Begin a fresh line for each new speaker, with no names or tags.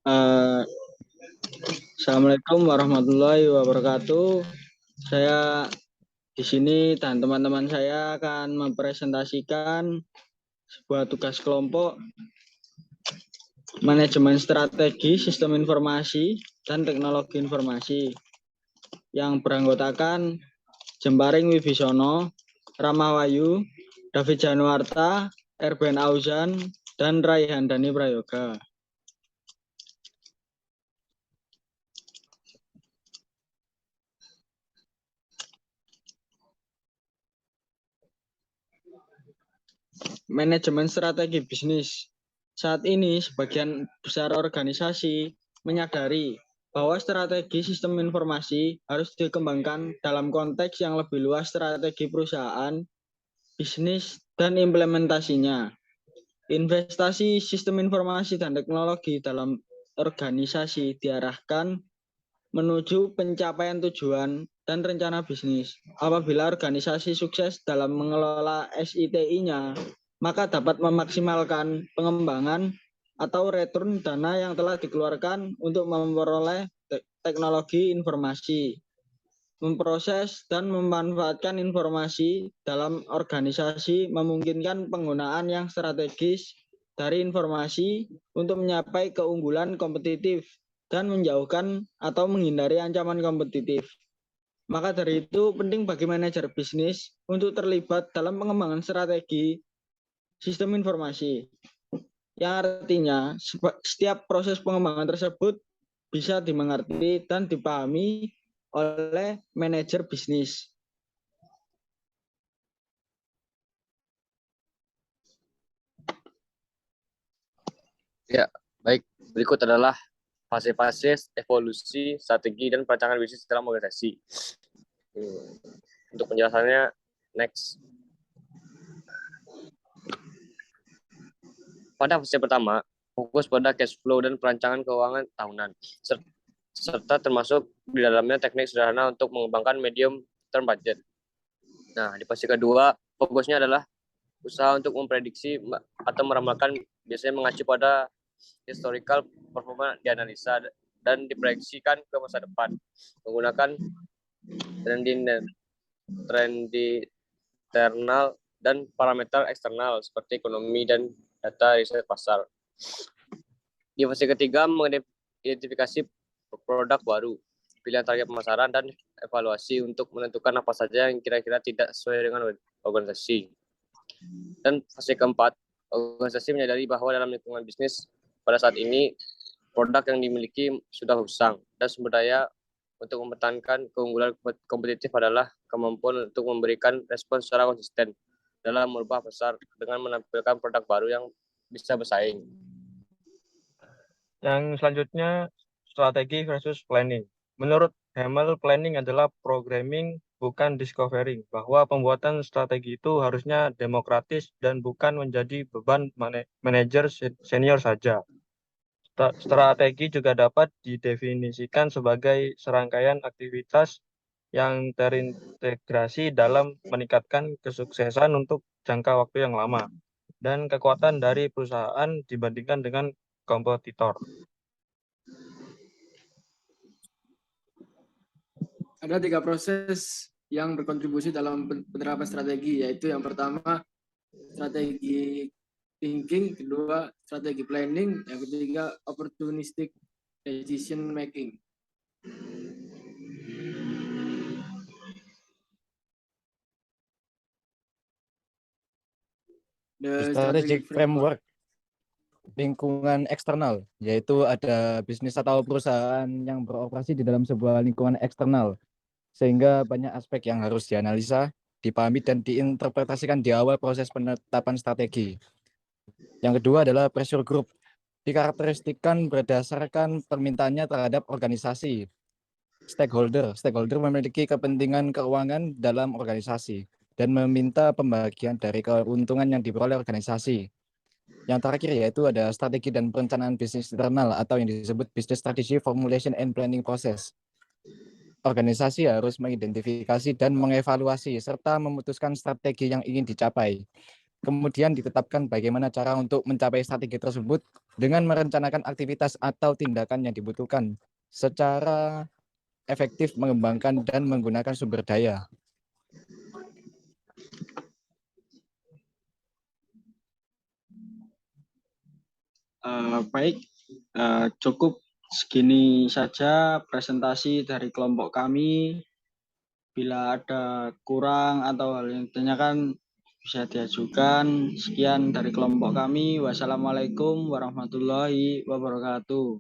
Eh, Assalamualaikum warahmatullahi wabarakatuh. Saya di sini dan teman-teman saya akan mempresentasikan sebuah tugas kelompok manajemen strategi sistem informasi dan teknologi informasi yang beranggotakan Jemparing Wibisono, Ramawayu, David Januarta, Erben Auzan, dan Raihan Dani Prayoga. Manajemen strategi bisnis. Saat ini sebagian besar organisasi menyadari bahwa strategi sistem informasi harus dikembangkan dalam konteks yang lebih luas strategi perusahaan, bisnis, dan implementasinya. Investasi sistem informasi dan teknologi dalam organisasi diarahkan menuju pencapaian tujuan dan rencana bisnis. Apabila organisasi sukses dalam mengelola SITI-nya, maka dapat memaksimalkan pengembangan atau return dana yang telah dikeluarkan untuk memperoleh teknologi informasi, memproses dan memanfaatkan informasi dalam organisasi, memungkinkan penggunaan yang strategis dari informasi untuk mencapai keunggulan kompetitif dan menjauhkan atau menghindari ancaman kompetitif. Maka dari itu penting bagi manajer bisnis untuk terlibat dalam pengembangan strategi sistem informasi. Yang artinya setiap proses pengembangan tersebut bisa dimengerti dan dipahami oleh manajer bisnis.
Ya, baik. Berikut adalah fase-fase evolusi, strategi, dan perancangan bisnis dalam organisasi. Untuk penjelasannya, next. Pada fase pertama, fokus pada cash flow dan perancangan keuangan tahunan, serta termasuk di dalamnya teknik sederhana untuk mengembangkan medium term budget. Nah, di fase kedua, fokusnya adalah usaha untuk memprediksi atau meramalkan, biasanya mengacu pada historical performa dianalisa dan diproyeksikan ke masa depan menggunakan trendi internal dan parameter eksternal seperti ekonomi dan data riset pasar. Di fase ketiga, mengidentifikasi produk baru, pilihan target pemasaran, dan evaluasi untuk menentukan apa saja yang kira-kira tidak sesuai dengan organisasi. Dan fase keempat, organisasi menyadari bahwa dalam lingkungan bisnis pada saat ini produk yang dimiliki sudah usang dan sumber daya untuk mempertahankan keunggulan kompetitif adalah kemampuan untuk memberikan respons secara konsisten dalam merubah pasar dengan menampilkan produk baru yang bisa bersaing.
Yang selanjutnya, strategi versus planning. Menurut Hamel, planning adalah programming, bukan discovering, bahwa pembuatan strategi itu harusnya demokratis dan bukan menjadi beban manajer senior saja. Strategi juga dapat didefinisikan sebagai serangkaian aktivitas yang terintegrasi dalam meningkatkan kesuksesan untuk jangka waktu yang lama dan kekuatan dari perusahaan dibandingkan dengan kompetitor.
Ada 3 proses yang berkontribusi dalam penerapan strategi, yaitu yang pertama strategi thinking, kedua strategi planning, yang ketiga opportunistic decision making.
The strategic framework lingkungan eksternal, yaitu ada bisnis atau perusahaan yang beroperasi di dalam sebuah lingkungan eksternal, sehingga banyak aspek yang harus dianalisa, dipahami, dan diinterpretasikan di awal proses penetapan strategi. Yang kedua adalah pressure group, dikarakteristikan berdasarkan permintaannya terhadap organisasi. Stakeholder memiliki kepentingan keuangan dalam organisasi dan meminta pembagian dari keuntungan yang diperoleh organisasi. Yang terakhir yaitu ada strategi dan perencanaan bisnis internal atau yang disebut business strategy formulation and planning process. Organisasi harus mengidentifikasi dan mengevaluasi serta memutuskan strategi yang ingin dicapai. Kemudian ditetapkan bagaimana cara untuk mencapai strategi tersebut dengan merencanakan aktivitas atau tindakan yang dibutuhkan secara efektif mengembangkan dan menggunakan sumber daya.
Baik, cukup segini saja presentasi dari kelompok kami. Bila ada kurang atau hal yang ditanyakan bisa diajukan. Sekian dari kelompok kami. Wassalamualaikum warahmatullahi wabarakatuh.